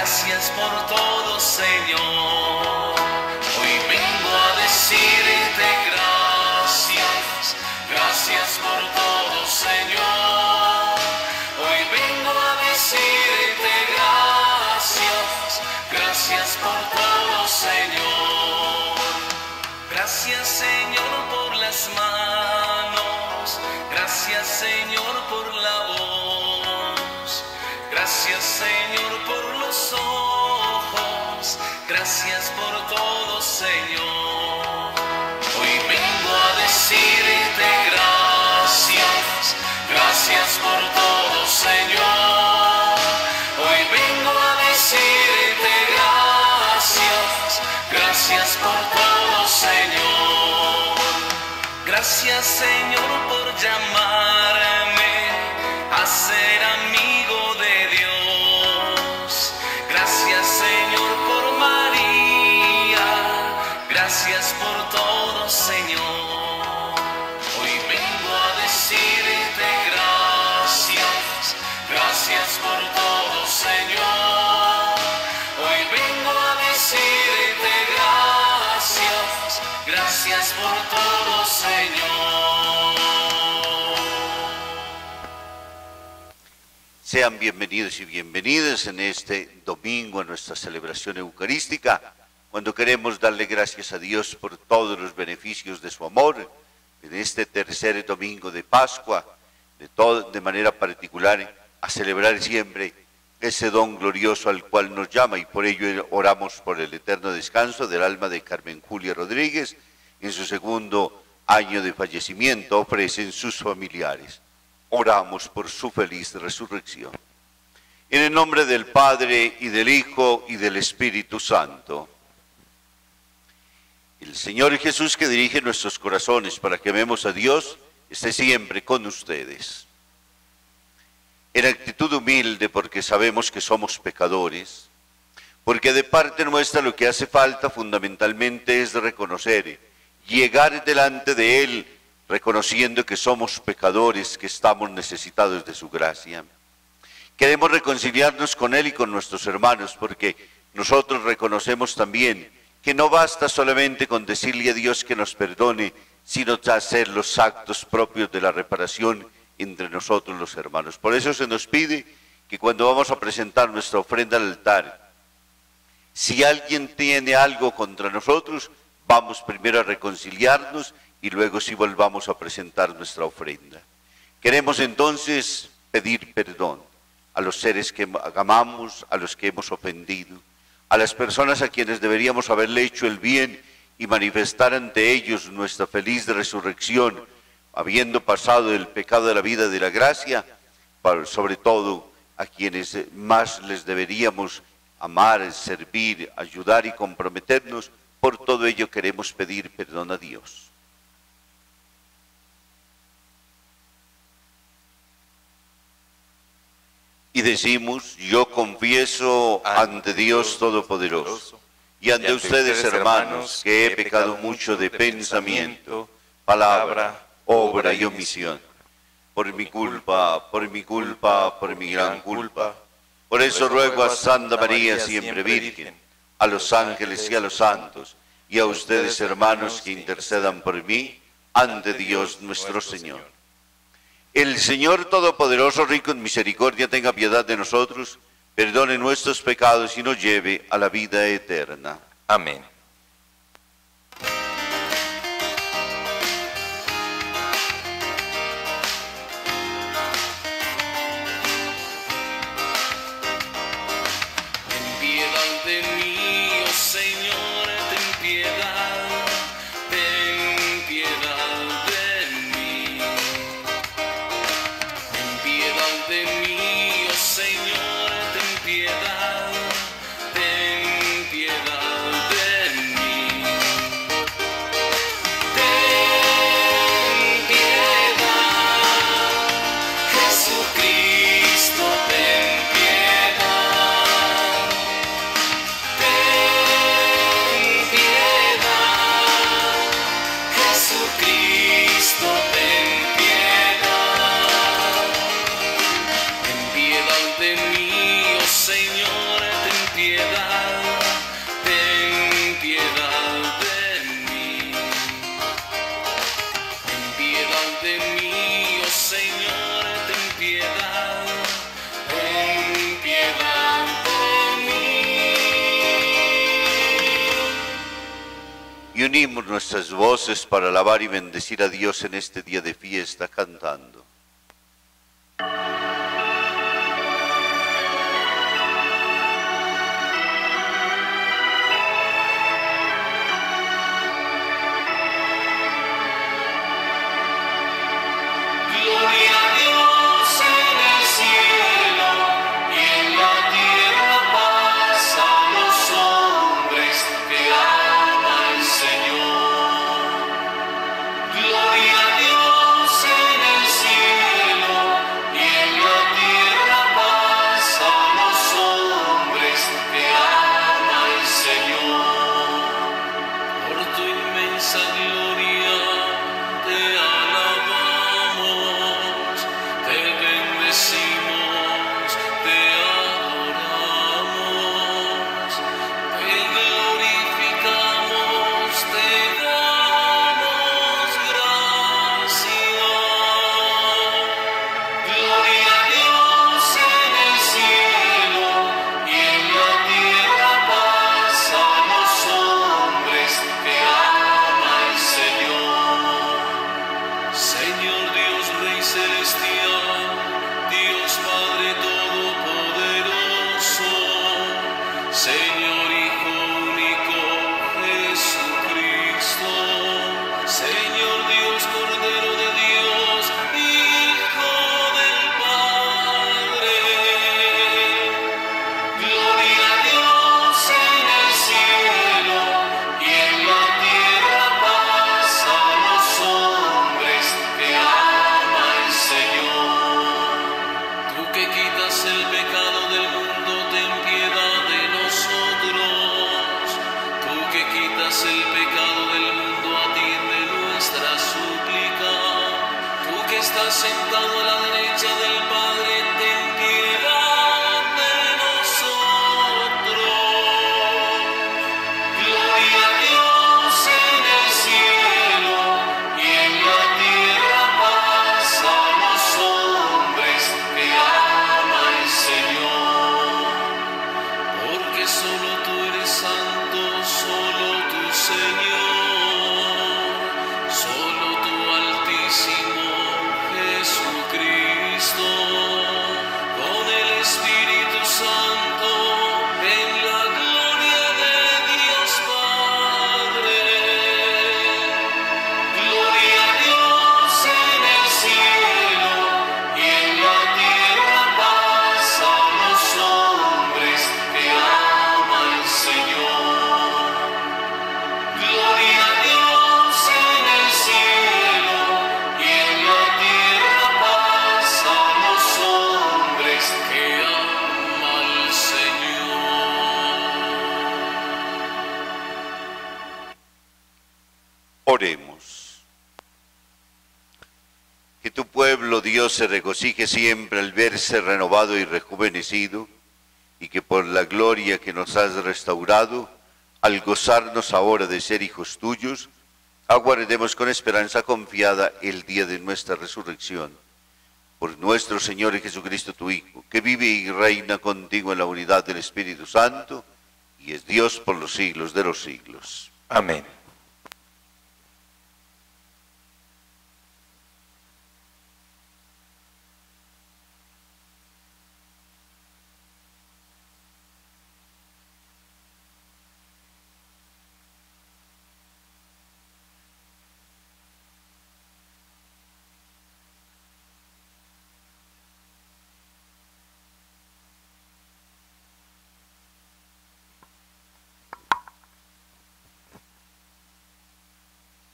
Gracias por todo, Señor. Hoy vengo a decirte gracias. Gracias por todo, Señor. Hoy vengo a decirte gracias. Gracias por todo, Señor. Gracias, Señor, por las manos. Gracias, Señor, por la voz. Gracias, Señor, por los ojos. Gracias por todo, Señor. Hoy vengo a decirte gracias. Gracias por todo, Señor. Hoy vengo a decirte gracias. Gracias por todo, Señor. Gracias, Señor, por llamarme a ser amigo de Dios. Gracias, Señor, por María. Gracias por todo, Señor. Hoy vengo a decirte gracias. Gracias por todo, Señor. Hoy vengo a decirte gracias. Gracias por todo, Señor. Sean bienvenidos y bienvenidas en este domingo a nuestra celebración eucarística, cuando queremos darle gracias a Dios por todos los beneficios de su amor, en este tercer domingo de Pascua, de manera particular, a celebrar siempre ese don glorioso al cual nos llama, y por ello oramos por el eterno descanso del alma de Carmen Julia Rodríguez, en su segundo año de fallecimiento. Ofrecen sus familiares. Oramos por su feliz resurrección. En el nombre del Padre, y del Hijo, y del Espíritu Santo. El Señor Jesús, que dirige nuestros corazones para que amemos a Dios, esté siempre con ustedes. En actitud humilde, porque sabemos que somos pecadores, porque de parte nuestra lo que hace falta fundamentalmente es reconocer, llegar delante de Él, reconociendo que somos pecadores, que estamos necesitados de su gracia. Queremos reconciliarnos con Él y con nuestros hermanos, porque nosotros reconocemos también que no basta solamente con decirle a Dios que nos perdone, sino hacer los actos propios de la reparación entre nosotros los hermanos. Por eso se nos pide que cuando vamos a presentar nuestra ofrenda al altar, si alguien tiene algo contra nosotros, vamos primero a reconciliarnos y luego sí volvamos a presentar nuestra ofrenda. Queremos entonces pedir perdón a los seres que amamos, a los que hemos ofendido, a las personas a quienes deberíamos haberle hecho el bien y manifestar ante ellos nuestra feliz resurrección, habiendo pasado del pecado de la vida de la gracia, sobre todo a quienes más les deberíamos amar, servir, ayudar y comprometernos. Por todo ello queremos pedir perdón a Dios. Y decimos: yo confieso ante Dios Todopoderoso y ante ustedes, hermanos, que he pecado mucho de pensamiento, palabra, obra y omisión. Por mi culpa, por mi gran culpa. Por eso ruego a Santa María, siempre Virgen, a los ángeles y a los santos, y a ustedes, hermanos, que intercedan por mí ante Dios nuestro Señor. El Señor Todopoderoso, rico en misericordia, tenga piedad de nosotros, perdone nuestros pecados y nos lleve a la vida eterna. Amén. Ten piedad de mí, oh Señor, ten piedad de mí. Ten piedad de mí, oh Señor, ten piedad de unimos nuestras voces para alabar y bendecir a Dios en este día de fiesta cantando. Oremos. Que tu pueblo, Dios, se regocije siempre al verse renovado y rejuvenecido, y que por la gloria que nos has restaurado, al gozarnos ahora de ser hijos tuyos, aguardemos con esperanza confiada el día de nuestra resurrección. Por nuestro Señor Jesucristo, tu Hijo, que vive y reina contigo en la unidad del Espíritu Santo, y es Dios por los siglos de los siglos. Amén.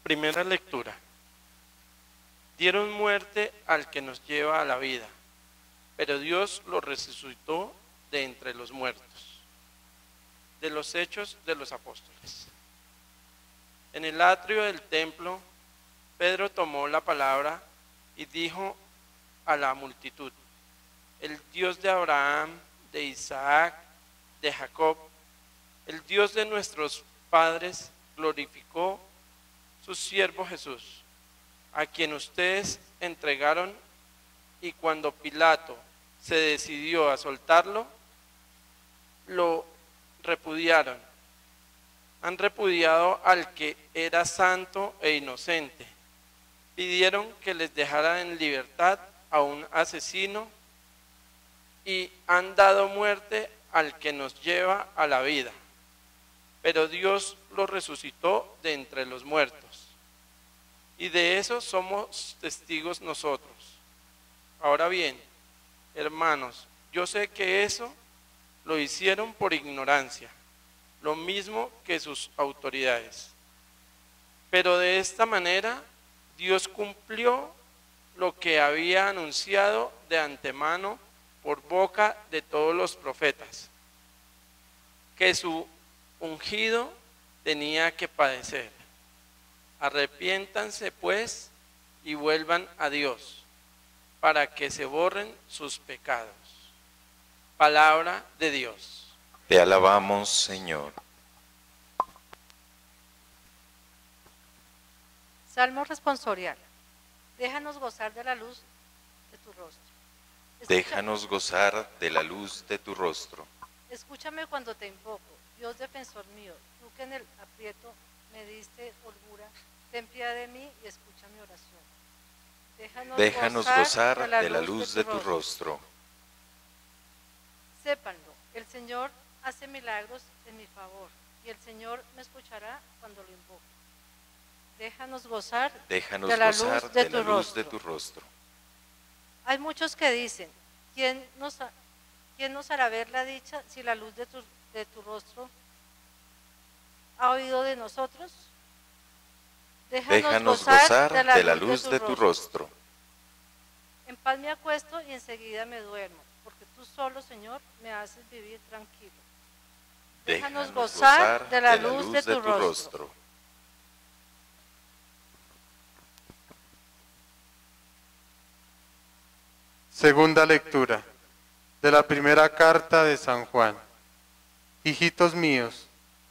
Primera lectura. Dieron muerte al que nos lleva a la vida, pero Dios lo resucitó de entre los muertos. De los Hechos de los Apóstoles. En el atrio del templo, Pedro tomó la palabra y dijo a la multitud: el Dios de Abraham, de Isaac, de Jacob, el Dios de nuestros padres, glorificó su siervo Jesús, a quien ustedes entregaron, y cuando Pilato se decidió a soltarlo, lo repudiaron. Han repudiado al que era santo e inocente. Pidieron que les dejara en libertad a un asesino y han dado muerte al que nos lleva a la vida. Pero Dios lo resucitó de entre los muertos. Y de eso somos testigos nosotros. Ahora bien, hermanos, yo sé que eso lo hicieron por ignorancia, lo mismo que sus autoridades. Pero de esta manera Dios cumplió lo que había anunciado de antemano por boca de todos los profetas, que su ungido tenía que padecer. Arrepiéntanse pues y vuelvan a Dios, para que se borren sus pecados. Palabra de Dios. Te alabamos, Señor. Salmo responsorial. Déjanos gozar de la luz de tu rostro. Déjanos gozar de la luz de tu rostro. Escúchame cuando te invoco, Dios defensor mío, tú que en el aprieto me diste holgura, ten piedad de mí y escucha mi oración. Déjanos gozar de la luz de tu rostro. Sépanlo, el Señor hace milagros en mi favor y el Señor me escuchará cuando lo invoque. Déjanos gozar de la luz de tu rostro. Hay muchos que dicen, ¿quién nos hará ver la dicha si la luz de tu rostro ha oído de nosotros? Déjanos gozar de la luz de tu rostro. En paz me acuesto y enseguida me duermo, porque tú solo, Señor, me haces vivir tranquilo. Déjanos gozar de la luz de tu rostro. Segunda lectura de la primera carta de San Juan. Hijitos míos,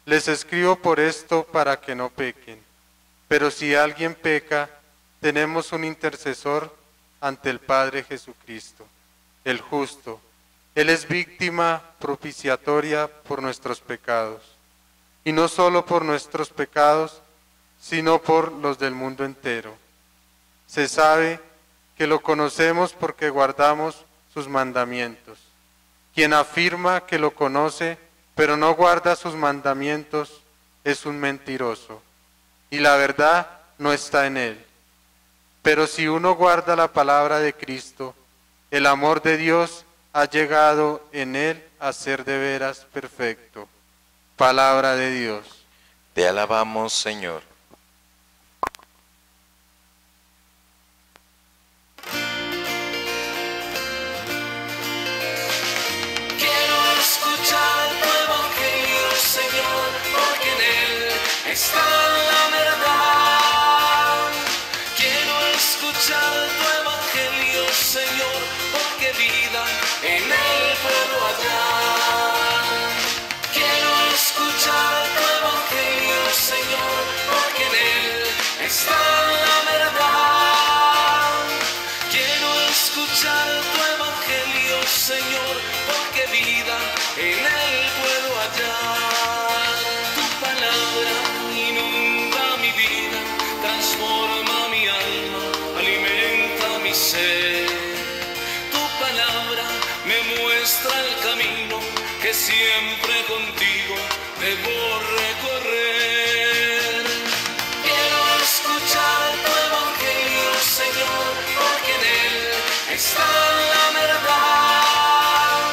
les escribo por esto para que no pequen. Pero si alguien peca, tenemos un intercesor ante el Padre Jesucristo, el justo. Él es víctima propiciatoria por nuestros pecados. Y no solo por nuestros pecados, sino por los del mundo entero. Se sabe que lo conocemos porque guardamos sus mandamientos. Quien afirma que lo conoce, pero no guarda sus mandamientos, es un mentiroso, y la verdad no está en él. Pero si uno guarda la palabra de Cristo, el amor de Dios ha llegado en él a ser de veras perfecto. Palabra de Dios. Te alabamos, Señor. Está la verdad. Quiero escuchar tu evangelio, Señor, porque vida en él puedo hallar. Quiero escuchar tu evangelio, Señor, porque en él está la verdad. Quiero escuchar tu evangelio, Señor, porque vida en él puedo hallar. Tu palabra inunda mi vida, transforma mi alma, alimenta mi ser. Tu palabra me muestra el camino que siempre contigo debo recorrer. Quiero escuchar tu evangelio, Señor, porque en él está la verdad.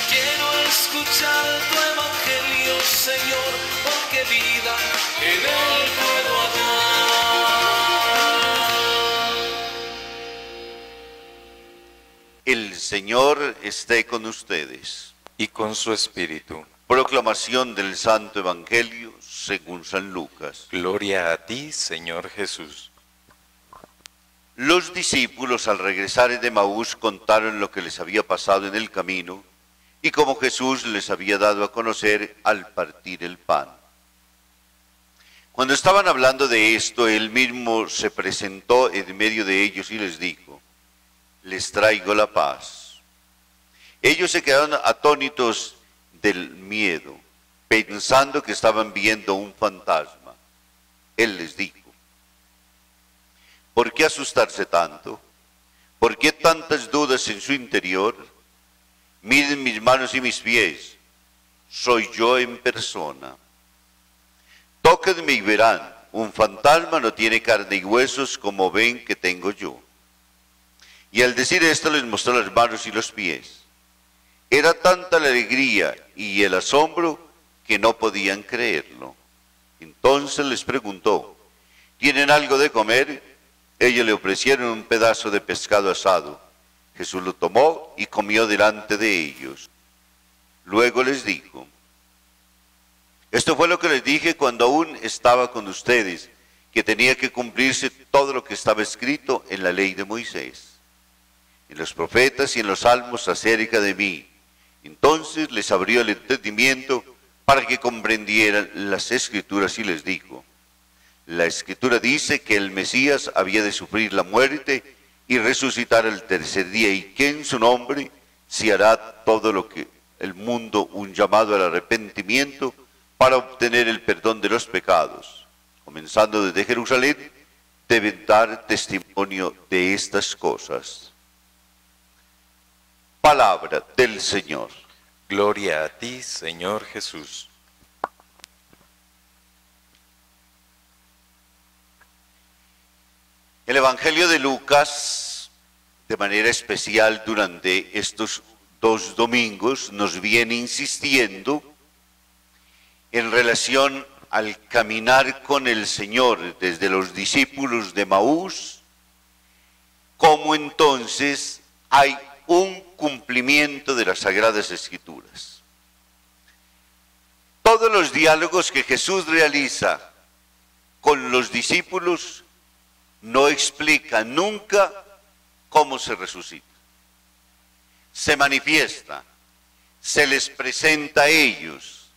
Quiero escuchar tu evangelio, Señor, porque vida en él puedo hallar. El Señor esté con ustedes. Y con su espíritu. Proclamación del Santo Evangelio según San Lucas. Gloria a ti, Señor Jesús. Los discípulos al regresar de Emaús contaron lo que les había pasado en el camino y cómo Jesús les había dado a conocer al partir el pan. Cuando estaban hablando de esto, él mismo se presentó en medio de ellos y les dijo: les traigo la paz. Ellos se quedaron atónitos del miedo, pensando que estaban viendo un fantasma. Él les dijo: ¿por qué asustarse tanto? ¿Por qué tantas dudas en su interior? Miren mis manos y mis pies, soy yo en persona. Tóquenme y verán, un fantasma no tiene carne y huesos como ven que tengo yo. Y al decir esto les mostró las manos y los pies. Era tanta la alegría y el asombro que no podían creerlo. Entonces les preguntó: ¿tienen algo de comer? Ellos le ofrecieron un pedazo de pescado asado. Jesús lo tomó y comió delante de ellos. Luego les dijo: esto fue lo que les dije cuando aún estaba con ustedes, que tenía que cumplirse todo lo que estaba escrito en la ley de Moisés, en los profetas y en los salmos acerca de mí. Entonces les abrió el entendimiento para que comprendieran las Escrituras y les dijo: la Escritura dice que el Mesías había de sufrir la muerte y resucitar el tercer día, y que en su nombre se hará todo lo que el mundo un llamado al arrepentimiento para obtener el perdón de los pecados. Comenzando desde Jerusalén, deben dar testimonio de estas cosas. Palabra del Señor. Gloria a ti, Señor Jesús. El Evangelio de Lucas, de manera especial durante estos 2 domingos, nos viene insistiendo en relación al caminar con el Señor desde los discípulos de Maús, cómo entonces hay un cumplimiento de las Sagradas Escrituras. Todos los diálogos que Jesús realiza con los discípulos no explican nunca cómo se resucita. Se manifiesta, se les presenta a ellos.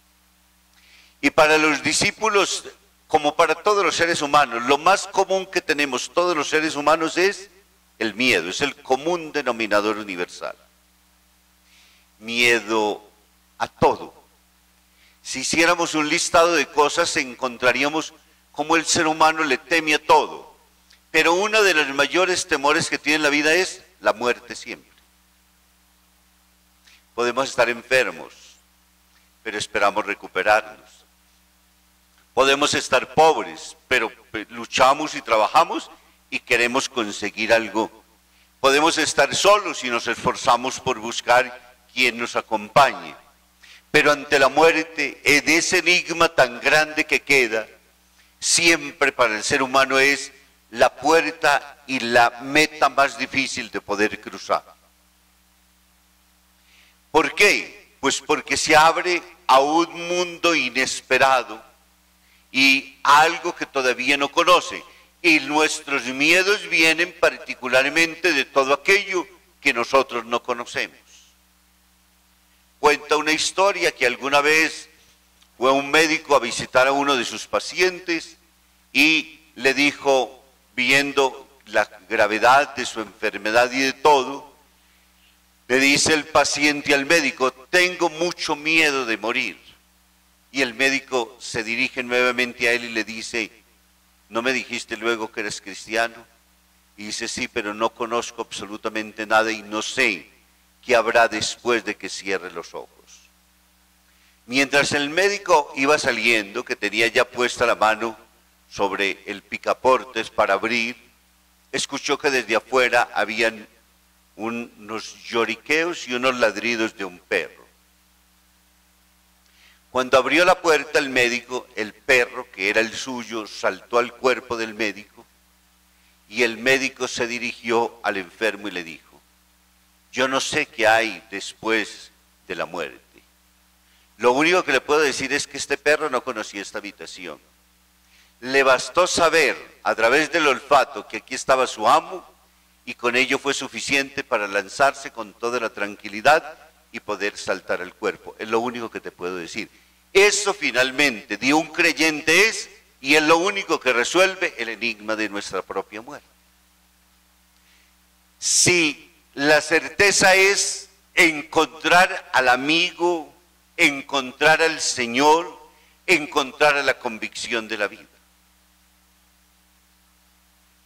Y para los discípulos, como para todos los seres humanos, lo más común que tenemos todos los seres humanos es el miedo, es el común denominador universal. Miedo a todo. Si hiciéramos un listado de cosas, encontraríamos cómo el ser humano le teme a todo. Pero uno de los mayores temores que tiene la vida es la muerte siempre. Podemos estar enfermos, pero esperamos recuperarnos. Podemos estar pobres, pero luchamos y trabajamos y queremos conseguir algo. Podemos estar solos y nos esforzamos por buscar quien nos acompañe. Pero ante la muerte, en ese enigma tan grande que queda, siempre para el ser humano es la puerta y la meta más difícil de poder cruzar. ¿Por qué? Pues porque se abre a un mundo inesperado y algo que todavía no conoce. Y nuestros miedos vienen particularmente de todo aquello que nosotros no conocemos. Cuenta una historia que alguna vez fue un médico a visitar a uno de sus pacientes y le dijo, viendo la gravedad de su enfermedad y de todo, le dice el paciente al médico: tengo mucho miedo de morir. Y el médico se dirige nuevamente a él y le dice: ¿no me dijiste luego que eres cristiano? Y dice: sí, pero no conozco absolutamente nada y no sé qué habrá después de que cierre los ojos. Mientras el médico iba saliendo, que tenía ya puesta la mano sobre el picaportes para abrir, escuchó que desde afuera habían unos lloriqueos y unos ladridos de un perro. Cuando abrió la puerta el médico, el perro, que era el suyo, saltó al cuerpo del médico y el médico se dirigió al enfermo y le dijo: yo no sé qué hay después de la muerte. Lo único que le puedo decir es que este perro no conocía esta habitación. Le bastó saber a través del olfato que aquí estaba su amo y con ello fue suficiente para lanzarse con toda la tranquilidad y poder saltar al cuerpo. Es lo único que te puedo decir. Eso finalmente de un creyente es, y es lo único que resuelve el enigma de nuestra propia muerte. Si la certeza es encontrar al amigo, encontrar al Señor, encontrar la convicción de la vida.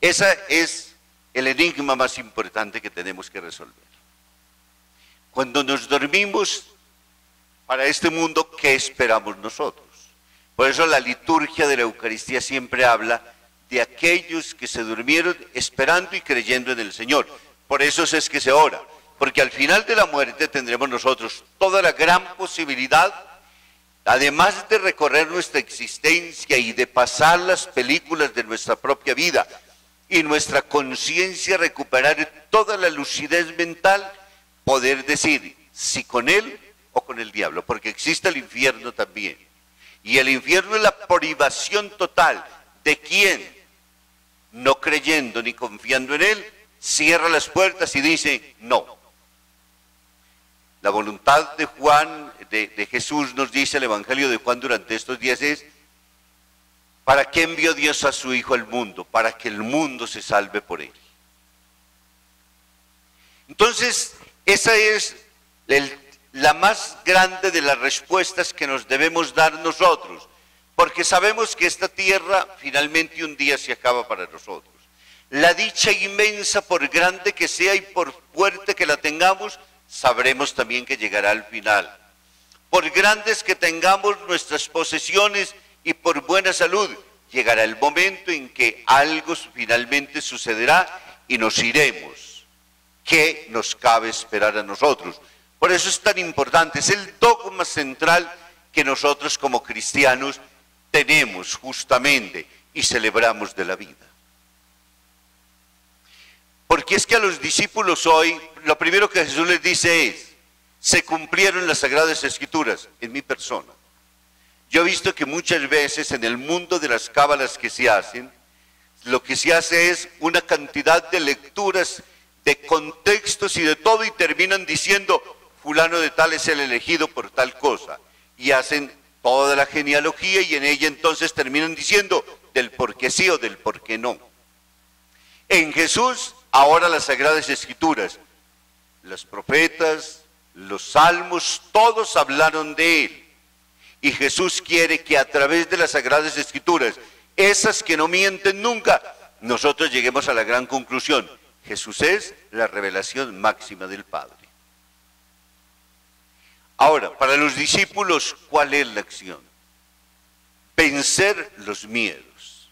Ese es el enigma más importante que tenemos que resolver. Cuando nos dormimos para este mundo, ¿qué esperamos nosotros? Por eso la liturgia de la Eucaristía siempre habla de aquellos que se durmieron esperando y creyendo en el Señor. Por eso es que se ora, porque al final de la muerte tendremos nosotros toda la gran posibilidad, además de recorrer nuestra existencia y de pasar las películas de nuestra propia vida, y nuestra conciencia recuperar toda la lucidez mental, poder decir si con Él o con el diablo, porque existe el infierno también. Y el infierno es la privación total de quien, no creyendo ni confiando en Él, cierra las puertas y dice no. La voluntad de Juan, de Jesús, nos dice el Evangelio de Juan durante estos días es: ¿para qué envió Dios a su Hijo al mundo? Para que el mundo se salve por Él. Entonces, esa es la más grande de las respuestas que nos debemos dar nosotros, porque sabemos que esta tierra finalmente un día se acaba para nosotros. La dicha inmensa, por grande que sea y por fuerte que la tengamos, sabremos también que llegará al final. Por grandes que tengamos nuestras posesiones y por buena salud, llegará el momento en que algo finalmente sucederá y nos iremos. ¿Qué nos cabe esperar a nosotros? Por eso es tan importante, es el dogma central que nosotros como cristianos tenemos justamente y celebramos de la vida. Porque es que a los discípulos hoy, lo primero que Jesús les dice es: se cumplieron las Sagradas Escrituras en mi persona. Yo he visto que muchas veces en el mundo de las cábalas que se hacen, lo que se hace es una cantidad de lecturas, de contextos y de todo, y terminan diciendo fulano de tal es el elegido por tal cosa, y hacen toda la genealogía y en ella entonces terminan diciendo del por qué sí o del por qué no. En Jesús, ahora las Sagradas Escrituras, los profetas, los salmos, todos hablaron de Él. Y Jesús quiere que a través de las Sagradas Escrituras, esas que no mienten nunca, nosotros lleguemos a la gran conclusión: Jesús es la revelación máxima del Padre. Ahora, para los discípulos, ¿cuál es la acción? Vencer los miedos.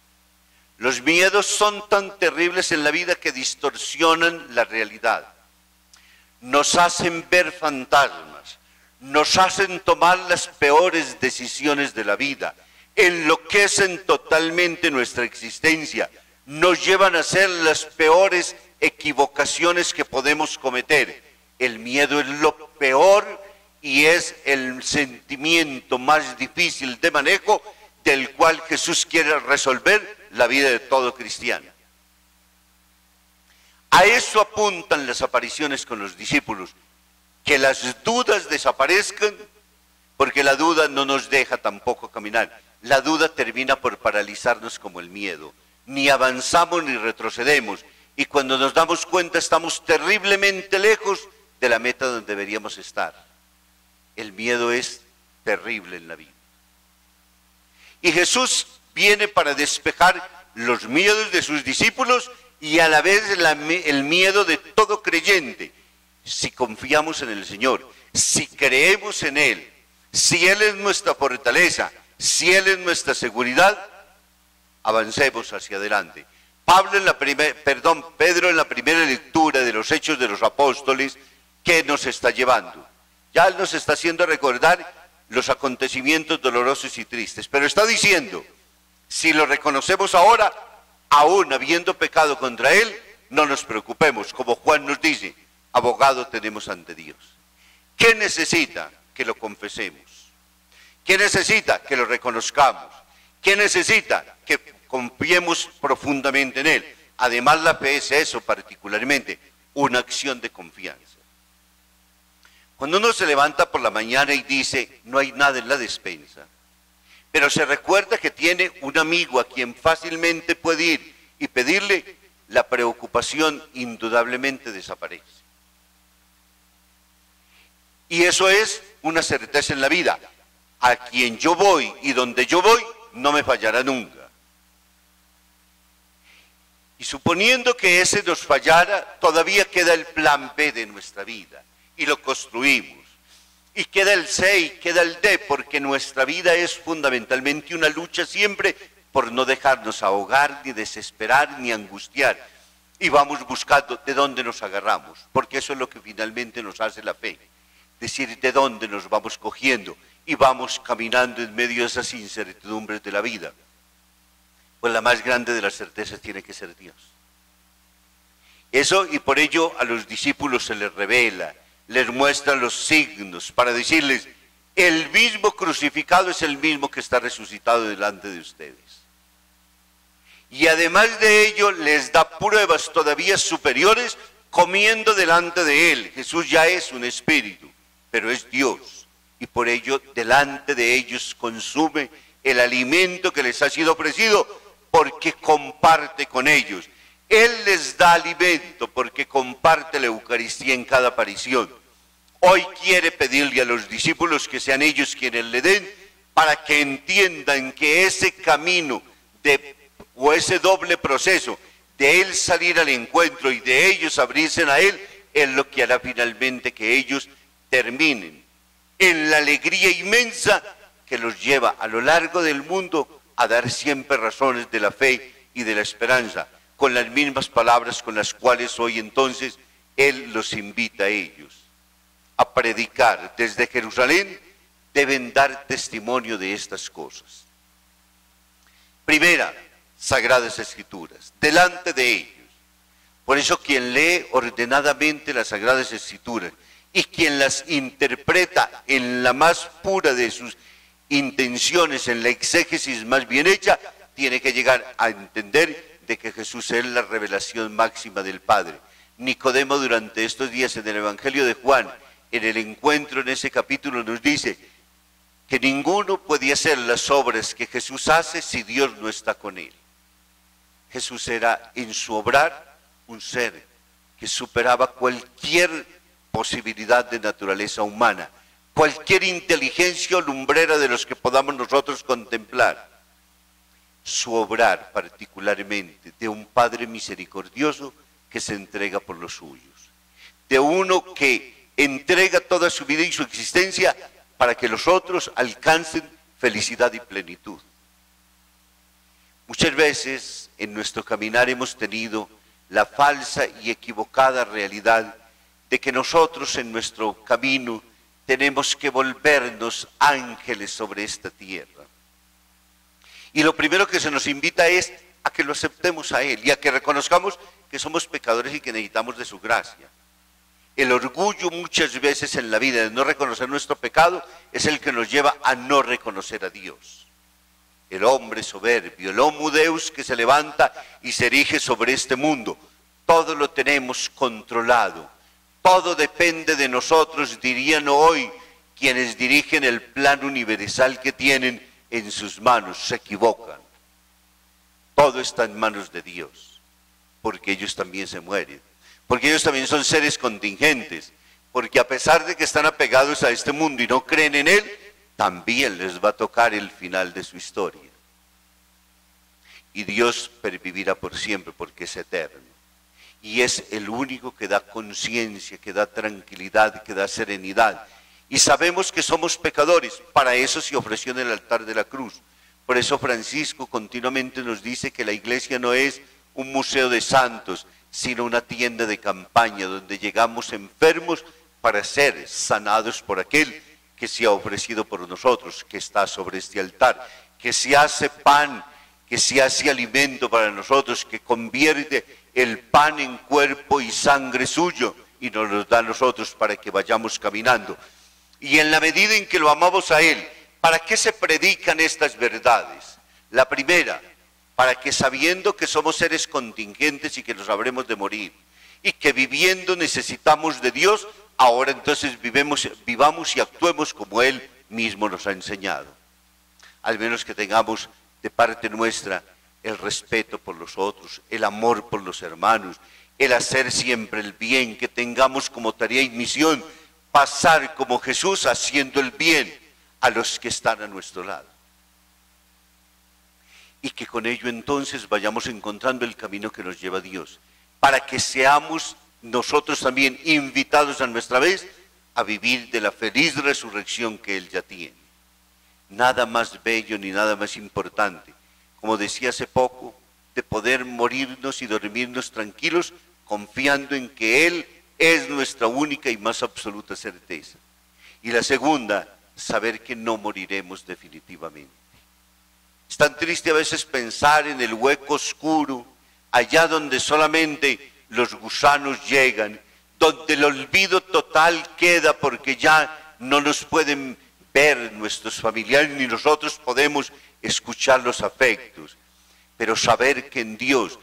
Los miedos son tan terribles en la vida que distorsionan la realidad. Nos hacen ver fantasmas, nos hacen tomar las peores decisiones de la vida, enloquecen totalmente nuestra existencia, nos llevan a hacer las peores equivocaciones que podemos cometer. El miedo es lo peor y es el sentimiento más difícil de manejo, del cual Jesús quiere resolver la vida de todo cristiano. A eso apuntan las apariciones con los discípulos, que las dudas desaparezcan, porque la duda no nos deja tampoco caminar. La duda termina por paralizarnos como el miedo. Ni avanzamos ni retrocedemos, y cuando nos damos cuenta estamos terriblemente lejos de la meta donde deberíamos estar. El miedo es terrible en la vida. Y Jesús viene para despejar los miedos de sus discípulos y a la vez el miedo de todo creyente. Si confiamos en el Señor, si creemos en Él, si Él es nuestra fortaleza, si Él es nuestra seguridad, avancemos hacia adelante. Pedro en la primera lectura de los Hechos de los Apóstoles, ¿qué nos está llevando? Ya nos está haciendo recordar los acontecimientos dolorosos y tristes, pero está diciendo: si lo reconocemos ahora, aún habiendo pecado contra Él, no nos preocupemos. Como Juan nos dice, abogado tenemos ante Dios. ¿Qué necesita? Que lo confesemos. ¿Qué necesita? Que lo reconozcamos. ¿Qué necesita? Que confiemos profundamente en Él. Además, la fe es eso particularmente, una acción de confianza. Cuando uno se levanta por la mañana y dice, no hay nada en la despensa, pero se recuerda que tiene un amigo a quien fácilmente puede ir y pedirle, la preocupación indudablemente desaparece. Y eso es una certeza en la vida: a quien yo voy y donde yo voy no me fallará nunca. Y suponiendo que ese nos fallara, todavía queda el plan B de nuestra vida y lo construimos. Y queda el C y queda el D, porque nuestra vida es fundamentalmente una lucha siempre por no dejarnos ahogar, ni desesperar, ni angustiar. Y vamos buscando de dónde nos agarramos, porque eso es lo que finalmente nos hace la fe. Decir de dónde nos vamos cogiendo y vamos caminando en medio de esas incertidumbres de la vida. Pues la más grande de las certezas tiene que ser Dios. Eso, y por ello a los discípulos se les revela, les muestra los signos para decirles: el mismo crucificado es el mismo que está resucitado delante de ustedes. Y además de ello les da pruebas todavía superiores comiendo delante de él. Jesús ya es un espíritu, pero es Dios, y por ello delante de ellos consume el alimento que les ha sido ofrecido, porque comparte con ellos. Él les da alimento porque comparte la Eucaristía en cada aparición. Hoy quiere pedirle a los discípulos que sean ellos quienes le den, para que entiendan que ese camino o ese doble proceso de él salir al encuentro y de ellos abrirse a él, es lo que hará finalmente que ellos terminen en la alegría inmensa que los lleva a lo largo del mundo a dar siempre razones de la fe y de la esperanza, con las mismas palabras con las cuales hoy entonces él los invita a ellos a predicar. Desde Jerusalén deben dar testimonio de estas cosas. Primera, Sagradas Escrituras, delante de ellos. Por eso quien lee ordenadamente las Sagradas Escrituras y quien las interpreta en la más pura de sus intenciones, en la exégesis más bien hecha, tiene que llegar a entender de que Jesús es la revelación máxima del Padre. Nicodemo, durante estos días en el Evangelio de Juan, en el encuentro en ese capítulo, nos dice que ninguno puede hacer las obras que Jesús hace si Dios no está con él. Jesús era en su obrar un ser que superaba cualquier posibilidad de naturaleza humana, cualquier inteligencia o lumbrera de los que podamos nosotros contemplar. Su obrar particularmente de un Padre misericordioso que se entrega por los suyos, de uno que entrega toda su vida y su existencia para que los otros alcancen felicidad y plenitud. Muchas veces en nuestro caminar hemos tenido la falsa y equivocada realidad de que nosotros en nuestro camino tenemos que volvernos ángeles sobre esta tierra. Y lo primero que se nos invita es a que lo aceptemos a Él y a que reconozcamos que somos pecadores y que necesitamos de su gracia. El orgullo muchas veces en la vida de no reconocer nuestro pecado es el que nos lleva a no reconocer a Dios. El hombre soberbio, el homo deus que se levanta y se erige sobre este mundo, todo lo tenemos controlado, todo depende de nosotros, dirían hoy quienes dirigen el plan universal que tienen en sus manos, se equivocan. Todo está en manos de Dios, porque ellos también se mueren, porque ellos también son seres contingentes, porque a pesar de que están apegados a este mundo y no creen en él, también les va a tocar el final de su historia. Y Dios pervivirá por siempre porque es eterno. Y es el único que da conciencia, que da tranquilidad, que da serenidad. Y sabemos que somos pecadores, para eso se ofreció en el altar de la cruz. Por eso Francisco continuamente nos dice que la iglesia no es un museo de santos, sino una tienda de campaña donde llegamos enfermos para ser sanados por aquel que se ha ofrecido por nosotros, que está sobre este altar, que se hace pan, que se hace alimento para nosotros, que convierte el pan en cuerpo y sangre suyo y nos lo da a nosotros para que vayamos caminando. Y en la medida en que lo amamos a Él, ¿para qué se predican estas verdades? La primera, para que sabiendo que somos seres contingentes y que nos habremos de morir, y que viviendo necesitamos de Dios, ahora entonces vivamos y actuemos como Él mismo nos ha enseñado. Al menos que tengamos de parte nuestra el respeto por los otros, el amor por los hermanos, el hacer siempre el bien, que tengamos como tarea y misión pasar como Jesús haciendo el bien a los que están a nuestro lado. Y que con ello entonces vayamos encontrando el camino que nos lleva a Dios, para que seamos nosotros también invitados a nuestra vez a vivir de la feliz resurrección que Él ya tiene. Nada más bello ni nada más importante, como decía hace poco, de poder morirnos y dormirnos tranquilos, confiando en que Él es nuestra única y más absoluta certeza. Y la segunda, saber que no moriremos definitivamente. Es tan triste a veces pensar en el hueco oscuro, allá donde solamente los gusanos llegan, donde el olvido total queda porque ya no nos pueden ver nuestros familiares ni nosotros podemos escuchar los afectos. Pero saber que en Dios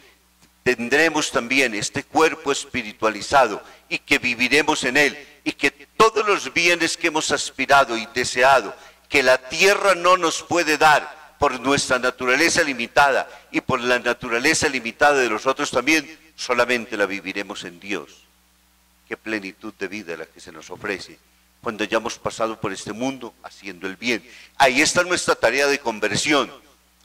tendremos también este cuerpo espiritualizado y que viviremos en Él y que todos los bienes que hemos aspirado y deseado, que la tierra no nos puede dar por nuestra naturaleza limitada y por la naturaleza limitada de nosotros también, solamente la viviremos en Dios. Qué plenitud de vida la que se nos ofrece cuando hayamos pasado por este mundo haciendo el bien. Ahí está nuestra tarea de conversión,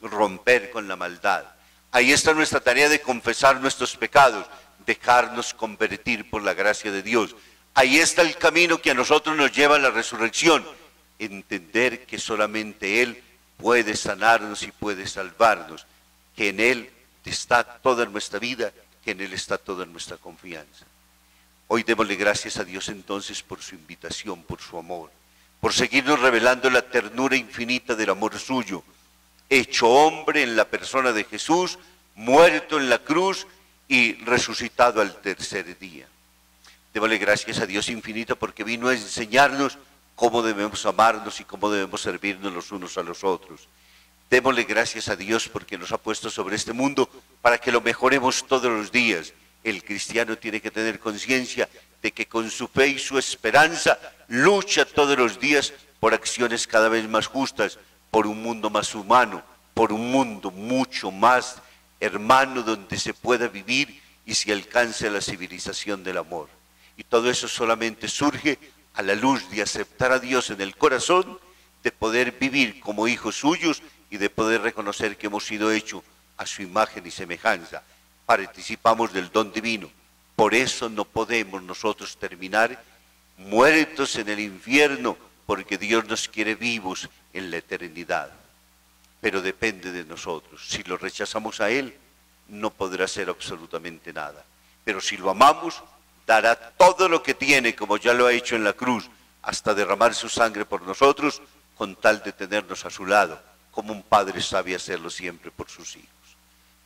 romper con la maldad. Ahí está nuestra tarea de confesar nuestros pecados, dejarnos convertir por la gracia de Dios. Ahí está el camino que a nosotros nos lleva a la resurrección, entender que solamente Él puede sanarnos y puede salvarnos, que en Él está toda nuestra vida, que en Él está toda nuestra confianza. Hoy démosle gracias a Dios entonces por su invitación, por su amor, por seguirnos revelando la ternura infinita del amor suyo, hecho hombre en la persona de Jesús, muerto en la cruz y resucitado al tercer día. Démosle gracias a Dios infinito porque vino a enseñarnos cómo debemos amarnos y cómo debemos servirnos los unos a los otros. Démosle gracias a Dios porque nos ha puesto sobre este mundo para que lo mejoremos todos los días. El cristiano tiene que tener conciencia de que con su fe y su esperanza lucha todos los días por acciones cada vez más justas, por un mundo más humano, por un mundo mucho más hermano donde se pueda vivir y se alcance la civilización del amor. Y todo eso solamente surge a la luz de aceptar a Dios en el corazón, de poder vivir como hijos suyos y de poder reconocer que hemos sido hechos a su imagen y semejanza. Participamos del don divino. Por eso no podemos nosotros terminar muertos en el infierno, porque Dios nos quiere vivos en la eternidad. Pero depende de nosotros. Si lo rechazamos a Él, no podrá hacer absolutamente nada. Pero si lo amamos, dará todo lo que tiene, como ya lo ha hecho en la cruz, hasta derramar su sangre por nosotros, con tal de tenernos a su lado, como un padre sabe hacerlo siempre por sus hijos.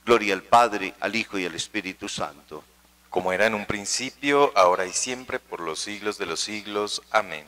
Gloria al Padre, al Hijo y al Espíritu Santo. Como era en un principio, ahora y siempre, por los siglos de los siglos. Amén.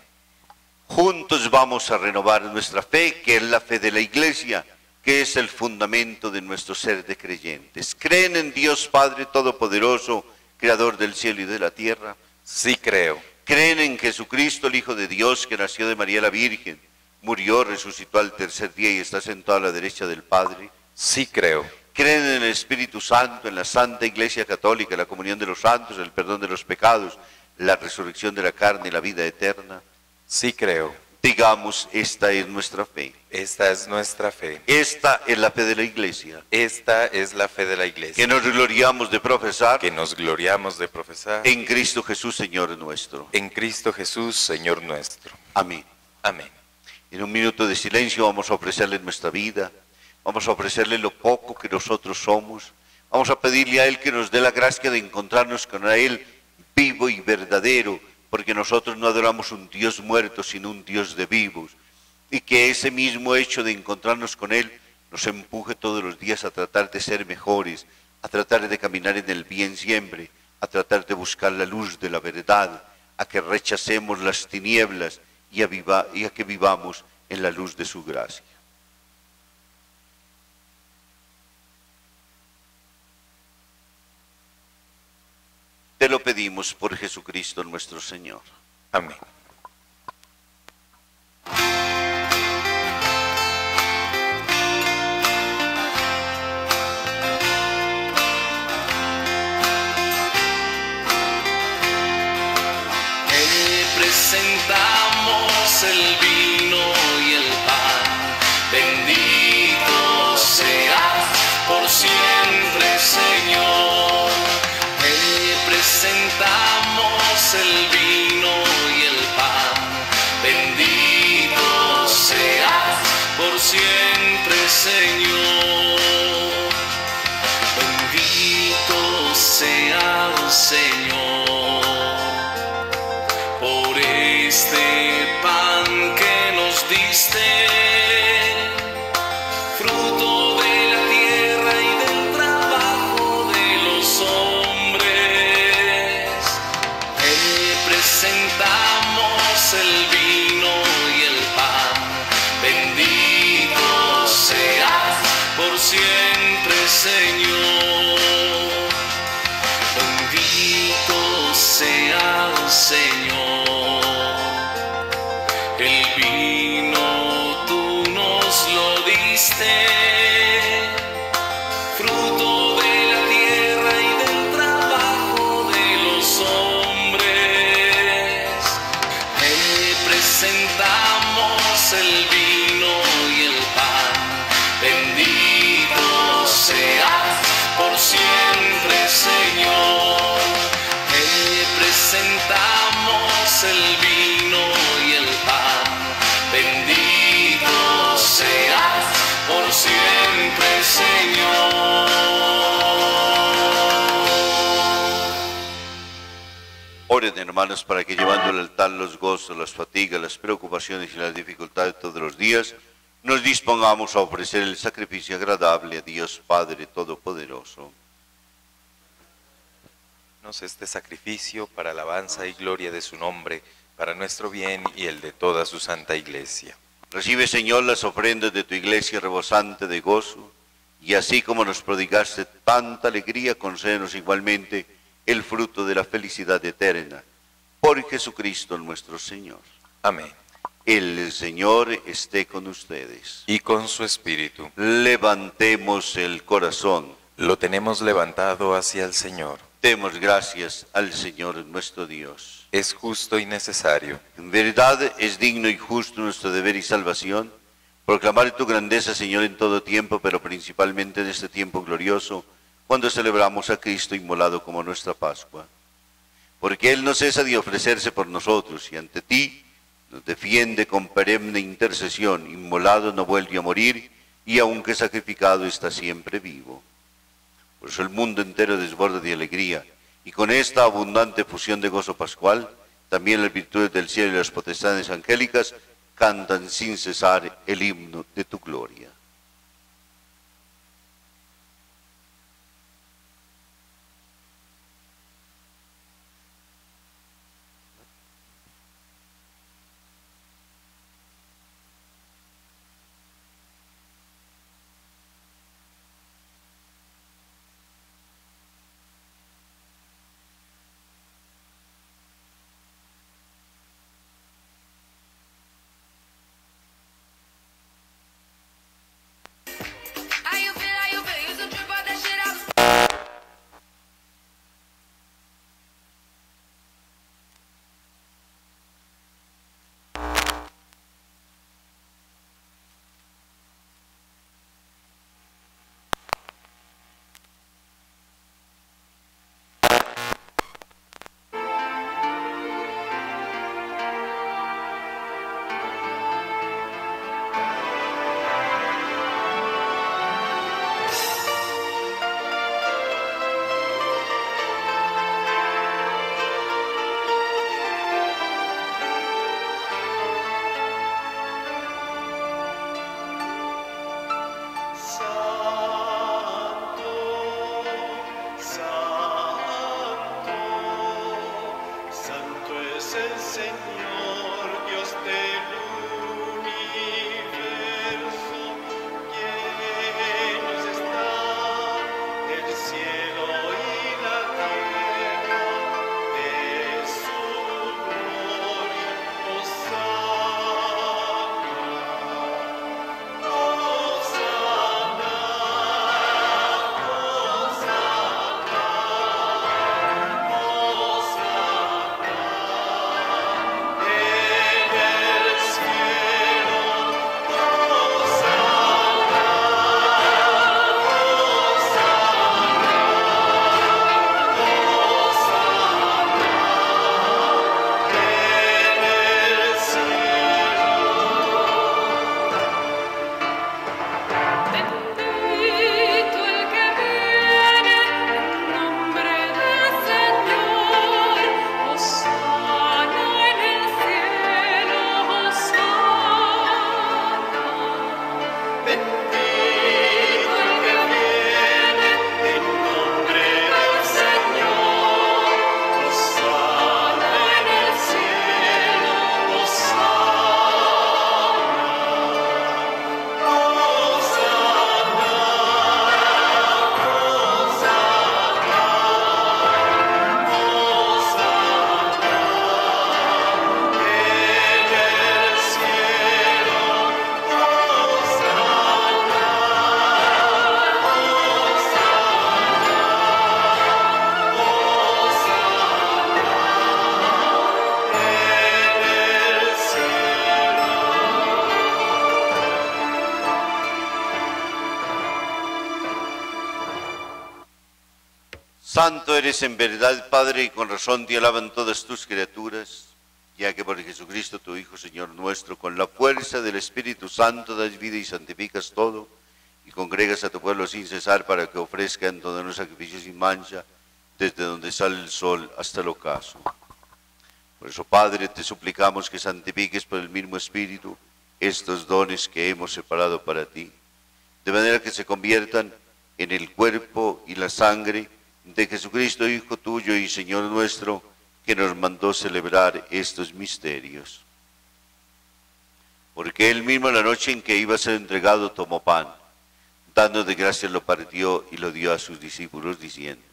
Juntos vamos a renovar nuestra fe, que es la fe de la Iglesia, que es el fundamento de nuestro ser de creyentes. ¿Creen en Dios Padre Todopoderoso, Creador del cielo y de la tierra? Sí creo. ¿Creen en Jesucristo, el Hijo de Dios, que nació de María la Virgen, murió, resucitó al tercer día y está sentado a la derecha del Padre? Sí creo. ¿Creen en el Espíritu Santo, en la Santa Iglesia Católica, la comunión de los santos, el perdón de los pecados, la resurrección de la carne y la vida eterna? Sí creo. Digamos, esta es nuestra fe. Esta es nuestra fe. Esta es la fe de la Iglesia. Esta es la fe de la Iglesia. Que nos gloriamos de profesar. Que nos gloriamos de profesar. En Cristo Jesús, Señor nuestro. En Cristo Jesús, Señor nuestro. Amén. Amén. En un minuto de silencio vamos a ofrecerle nuestra vida. Vamos a ofrecerle lo poco que nosotros somos. Vamos a pedirle a Él que nos dé la gracia de encontrarnos con Él vivo y verdadero, porque nosotros no adoramos un Dios muerto, sino un Dios de vivos. Y que ese mismo hecho de encontrarnos con Él nos empuje todos los días a tratar de ser mejores, a tratar de caminar en el bien siempre, a tratar de buscar la luz de la verdad, a que rechacemos las tinieblas y a que vivamos en la luz de su gracia. Te lo pedimos por Jesucristo nuestro Señor. Amén. He presentado este pan que nos diste, fruto de la tierra y del trabajo de los hombres, te presentamos el vino y el pan. Bendito seas por siempre, Señor. Bendito seas, Señor. El vino tú nos lo diste, fruto de la tierra y del trabajo de los hombres. Te presentamos el vino y el pan. Bendito seas por siempre, Señor. Te presentamos el vino y el pan. Bendito seas por siempre, Señor. Oren, hermanos, para que llevando al altar los gozos, las fatigas, las preocupaciones y las dificultades de todos los días, nos dispongamos a ofrecer el sacrificio agradable a Dios Padre Todopoderoso. Este sacrificio para alabanza y gloria de su nombre, para nuestro bien y el de toda su santa iglesia. Recibe, Señor, las ofrendas de tu iglesia rebosante de gozo, y así como nos prodigaste tanta alegría, concédenos igualmente el fruto de la felicidad eterna. Por Jesucristo nuestro Señor. Amén. El Señor esté con ustedes. Y con su espíritu. Levantemos el corazón. Lo tenemos levantado hacia el Señor. Demos gracias al Señor nuestro Dios. Es justo y necesario. En verdad es digno y justo nuestro deber y salvación proclamar tu grandeza, Señor, en todo tiempo, pero principalmente en este tiempo glorioso, cuando celebramos a Cristo inmolado como nuestra Pascua. Porque Él no cesa de ofrecerse por nosotros, y ante ti nos defiende con perenne intercesión. Inmolado no vuelve a morir, y aunque sacrificado está siempre vivo. Por eso el mundo entero desborda de alegría, y con esta abundante fusión de gozo pascual, también las virtudes del cielo y las potestades angélicas cantan sin cesar el himno de tu gloria. Santo eres en verdad, Padre, y con razón te alaban todas tus criaturas, ya que por Jesucristo, tu Hijo, Señor nuestro, con la fuerza del Espíritu Santo das vida y santificas todo, y congregas a tu pueblo sin cesar para que ofrezcan todos los sacrificios sin mancha, desde donde sale el sol hasta el ocaso. Por eso, Padre, te suplicamos que santifiques por el mismo Espíritu estos dones que hemos separado para ti, de manera que se conviertan en el cuerpo y la sangre de Jesucristo, Hijo tuyo y Señor nuestro, que nos mandó celebrar estos misterios. Porque él mismo, la noche en que iba a ser entregado, tomó pan, dando de gracias lo partió y lo dio a sus discípulos, diciendo: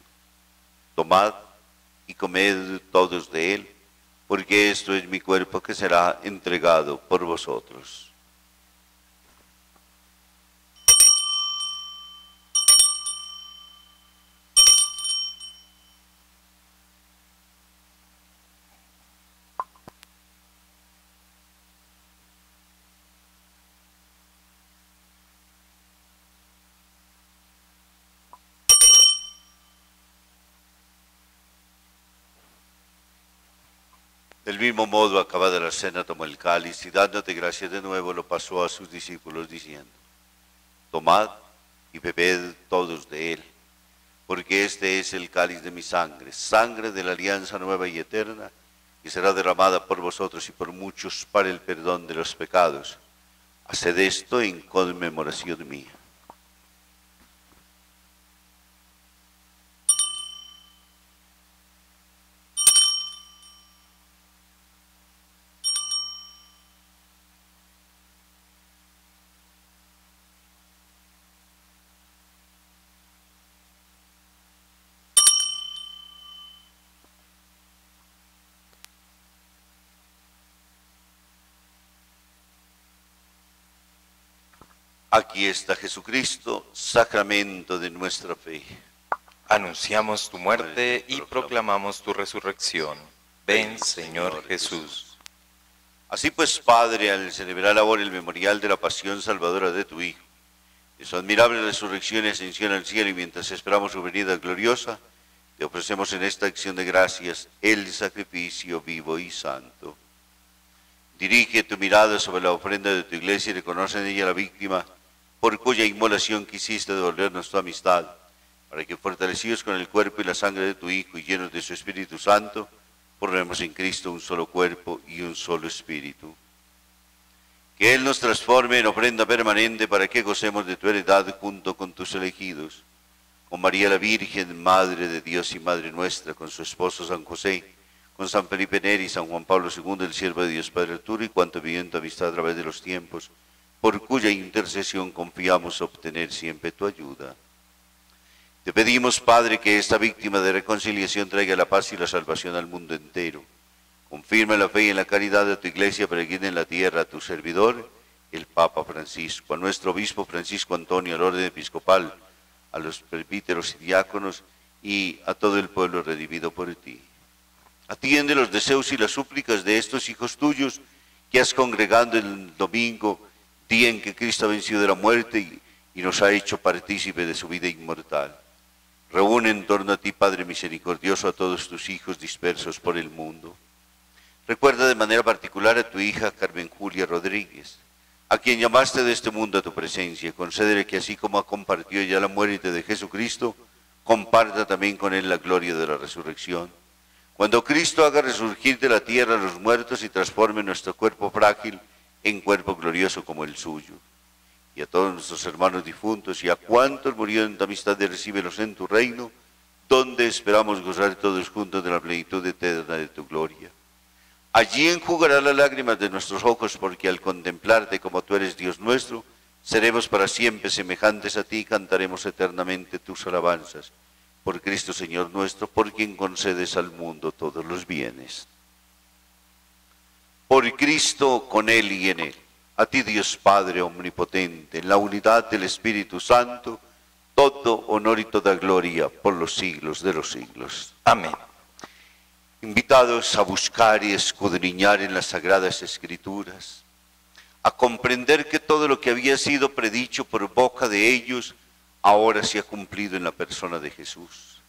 tomad y comed todos de él, porque esto es mi cuerpo que será entregado por vosotros. Del mismo modo, acabada la cena, tomó el cáliz y dándote gracias de nuevo, lo pasó a sus discípulos, diciendo: tomad y bebed todos de él, porque este es el cáliz de mi sangre, sangre de la alianza nueva y eterna, que será derramada por vosotros y por muchos para el perdón de los pecados. Haced esto en conmemoración mía. Aquí está Jesucristo, sacramento de nuestra fe. Anunciamos tu muerte y proclamamos tu resurrección. Ven, Señor Jesús. Así pues, Padre, al celebrar ahora el memorial de la pasión salvadora de tu Hijo, de su admirable resurrección y ascensión al cielo, y mientras esperamos su venida gloriosa, te ofrecemos en esta acción de gracias el sacrificio vivo y santo. Dirige tu mirada sobre la ofrenda de tu iglesia y reconoce en ella la víctima por cuya inmolación quisiste devolvernos tu amistad, para que, fortalecidos con el cuerpo y la sangre de tu Hijo y llenos de su Espíritu Santo, formemos en Cristo un solo cuerpo y un solo espíritu. Que Él nos transforme en ofrenda permanente para que gocemos de tu heredad junto con tus elegidos, con María la Virgen, Madre de Dios y Madre nuestra, con su esposo San José, con San Felipe Neri, San Juan Pablo II, el siervo de Dios Padre Arturo, y cuanto vivió en tu amistad a través de los tiempos, por cuya intercesión confiamos obtener siempre tu ayuda. Te pedimos, Padre, que esta víctima de reconciliación traiga la paz y la salvación al mundo entero. Confirma la fe y en la caridad de tu iglesia peregrina en la tierra, a tu servidor, el Papa Francisco, a nuestro obispo Francisco Antonio, al orden episcopal, a los presbíteros y diáconos, y a todo el pueblo redimido por ti. Atiende los deseos y las súplicas de estos hijos tuyos que has congregado el domingo, día en que Cristo ha vencido de la muerte y nos ha hecho partícipe de su vida inmortal. Reúne en torno a ti, Padre misericordioso, a todos tus hijos dispersos por el mundo. Recuerda de manera particular a tu hija Carmen Julia Rodríguez, a quien llamaste de este mundo a tu presencia. Concédele que así como ha compartido ya la muerte de Jesucristo, comparta también con él la gloria de la resurrección. Cuando Cristo haga resurgir de la tierra a los muertos y transforme nuestro cuerpo frágil en cuerpo glorioso como el suyo. Y a todos nuestros hermanos difuntos y a cuantos murieron en tu amistad, recíbelos en tu reino, donde esperamos gozar todos juntos de la plenitud eterna de tu gloria. Allí enjugará las lágrimas de nuestros ojos, porque al contemplarte como tú eres Dios nuestro, seremos para siempre semejantes a ti y cantaremos eternamente tus alabanzas. Por Cristo Señor nuestro, por quien concedes al mundo todos los bienes. Por Cristo, con Él y en Él, a ti Dios Padre omnipotente, en la unidad del Espíritu Santo, todo honor y toda gloria por los siglos de los siglos. Amén. Invitados a buscar y escudriñar en las Sagradas Escrituras, a comprender que todo lo que había sido predicho por boca de ellos, ahora se ha cumplido en la persona de Jesús.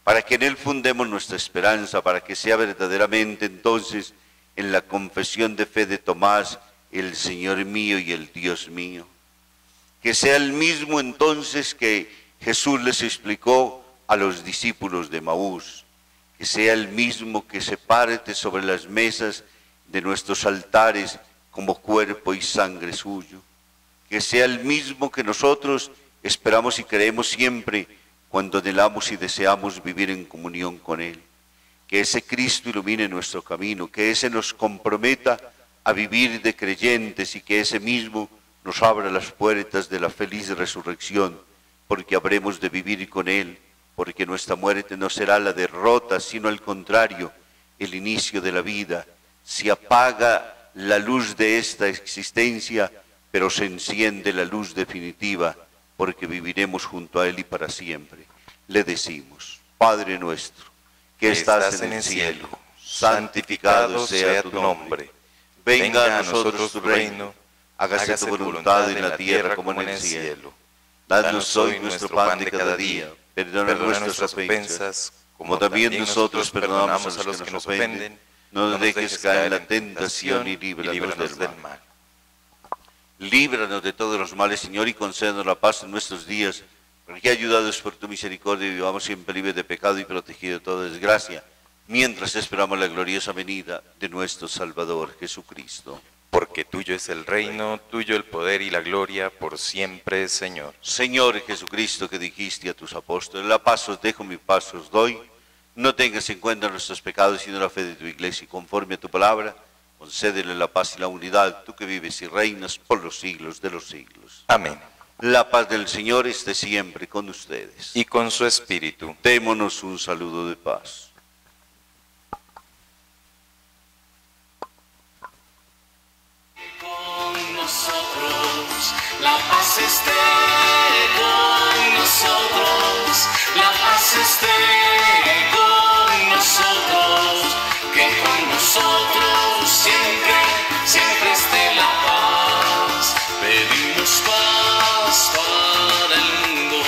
para que en Él fundemos nuestra esperanza, para que sea verdaderamente entonces en la confesión de fe de Tomás, el Señor mío y el Dios mío. Que sea el mismo entonces que Jesús les explicó a los discípulos de Maús, que sea el mismo que se parte sobre las mesas de nuestros altares como cuerpo y sangre suyo, que sea el mismo que nosotros esperamos y creemos siempre cuando anhelamos y deseamos vivir en comunión con Él. Que ese Cristo ilumine nuestro camino, que ese nos comprometa a vivir de creyentes y que ese mismo nos abra las puertas de la feliz resurrección, porque habremos de vivir con Él, porque nuestra muerte no será la derrota, sino al contrario, el inicio de la vida. Se apaga la luz de esta existencia, pero se enciende la luz definitiva, porque viviremos junto a Él y para siempre. Le decimos: Padre nuestro, que estás en el cielo, santificado sea tu nombre. Venga a nosotros tu reino, hágase tu voluntad en la tierra como en el cielo. Danos hoy nuestro pan de cada día, perdona nuestras ofensas, como también nosotros perdonamos a los que nos ofenden. No nos dejes caer en la tentación y líbranos del mal. Líbranos de todos los males, Señor, y concédenos la paz en nuestros días, para que, ayudados por tu misericordia, vivamos siempre libres de pecado y protegidos de toda desgracia, mientras esperamos la gloriosa venida de nuestro Salvador Jesucristo. Porque tuyo es el reino, tuyo el poder y la gloria, por siempre, Señor. Señor Jesucristo, que dijiste a tus apóstoles: la paz os dejo, mi paz os doy. No tengas en cuenta nuestros pecados, sino la fe de tu Iglesia, y conforme a tu palabra, concédele la paz y la unidad, tú que vives y reinas por los siglos de los siglos. Amén. La paz del Señor esté siempre con ustedes. Y con su espíritu. Démonos un saludo de paz. Con nosotros, la paz esté con nosotros, la paz esté con nosotros, que con nosotros siempre, siempre esté la paz. Pedimos paz para el mundo,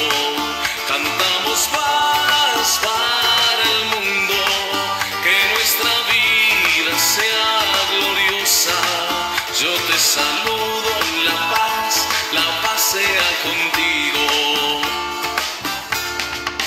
cantamos paz para el mundo, que nuestra vida sea gloriosa. Yo te saludo, la paz sea contigo.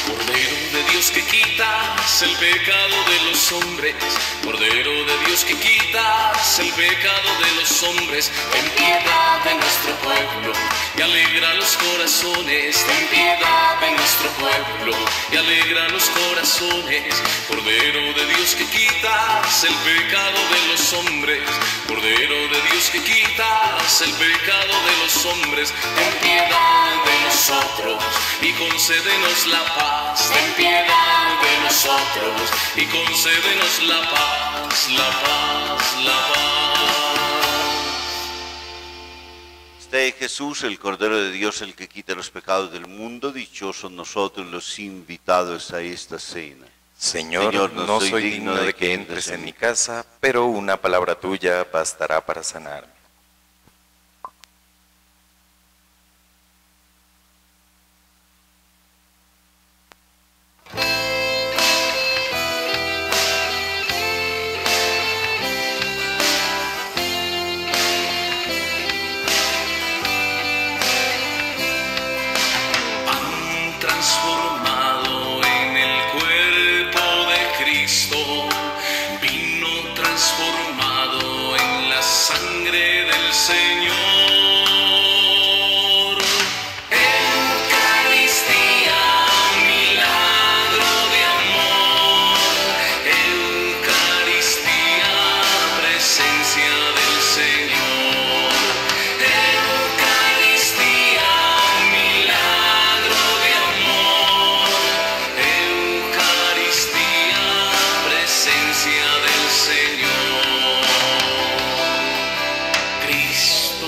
Cordero de Dios que quitas el pecado de los hombres, Cordero de Dios que quitas el pecado de los hombres, ten piedad de nuestro pueblo y alegra los corazones, ten piedad de nuestro pueblo y alegra los corazones. Cordero de Dios que quitas el pecado de los hombres, Cordero de Dios que quitas el pecado de los hombres, ten piedad de nosotros y concédenos la paz, ten piedad de nosotros y concédenos la paz, la paz, la paz. Esté Jesús, el Cordero de Dios, el que quita los pecados del mundo. Dichosos nosotros los invitados a esta cena. Señor, no soy digno de que entres en mi casa, pero una palabra tuya bastará para sanarme. Cristo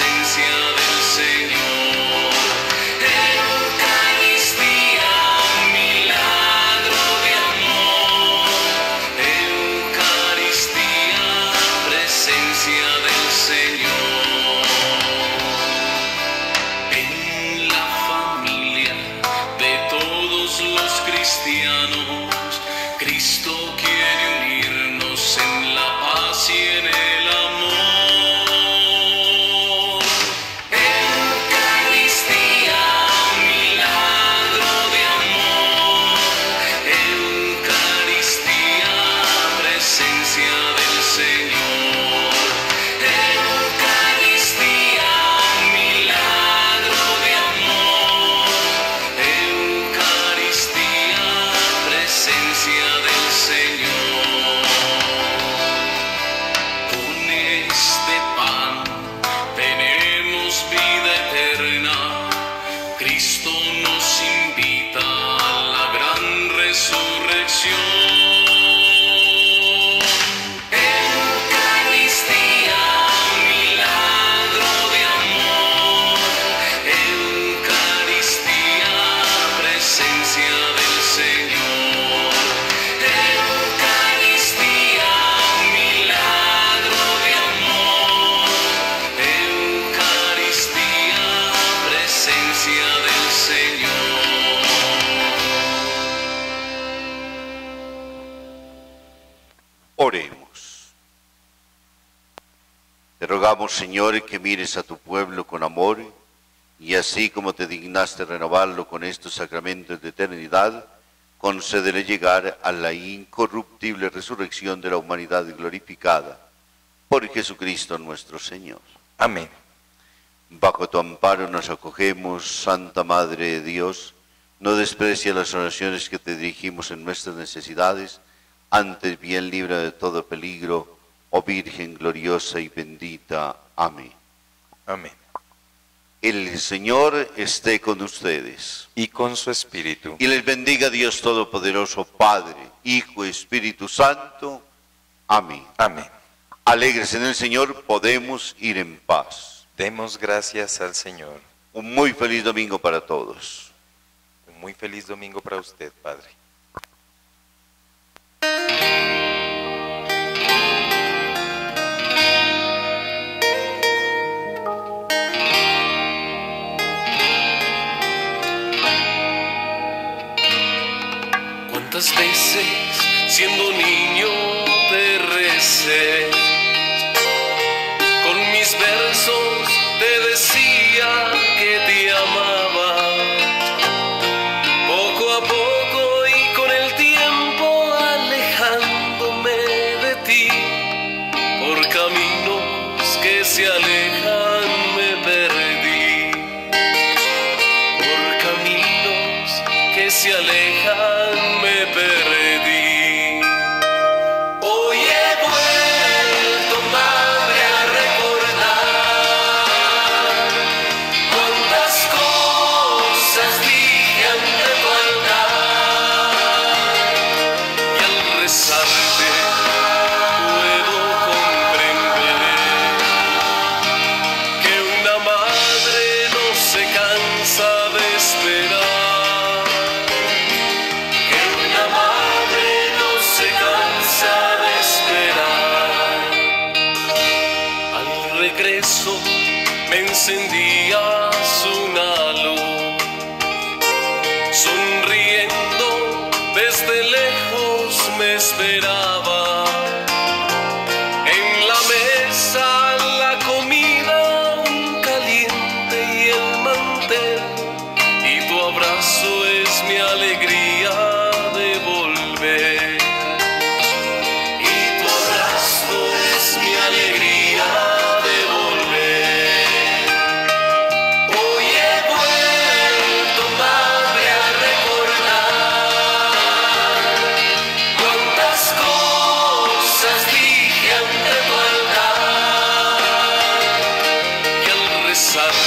presencia del Señor. Eucaristía, milagro de amor. Eucaristía, presencia del Señor. En la familia de todos los cristianos, Cristo quiere unirnos en la paz y en el amor. Eucaristía, milagro de amor. Eucaristía, presencia del Señor. Eucaristía, milagro de amor. Eucaristía, presencia del Señor. Con este pan tenemos vida eterna. Cristo nos invita a la gran resurrección. Eucaristía, milagro de amor. Eucaristía, presencia del Señor. Eucaristía, milagro de amor. Eucaristía, presencia del Señor. Oremos. Te rogamos, Señor, que mires a tu pueblo con amor y así como te dignaste renovarlo con estos sacramentos de eternidad, concédele llegar a la incorruptible resurrección de la humanidad glorificada por Jesucristo nuestro Señor. Amén. Bajo tu amparo nos acogemos, Santa Madre de Dios. No desprecia las oraciones que te dirigimos en nuestras necesidades, antes bien libra de todo peligro, oh Virgen gloriosa y bendita. Amén. Amén. El Señor esté con ustedes. Y con su espíritu. Y les bendiga Dios Todopoderoso, Padre, Hijo y Espíritu Santo. Amén. Amén. Alegres en el Señor, podemos ir en paz. Demos gracias al Señor. Un muy feliz domingo para todos. Un muy feliz domingo para usted, Padre. ¿Cuántas veces siendo niño te recé? Con mis versos te decía que te amaba. Poco a poco y con el tiempo alejándome de ti. Por caminos que se alejan me perdí. Por caminos que se alejan me perdí. Hoy he vuelto, madre, a recordar cuántas cosas dije ante tu altar. Y al rezarte puedo comprender que una madre no se cansa de esperar. Me encendías una luz, sonriendo desde lejos me esperaba. En la mesa la comida, un caliente y el mantel, y tu abrazo es mi alegría de volver. Y tu abrazo es mi alegría. Sad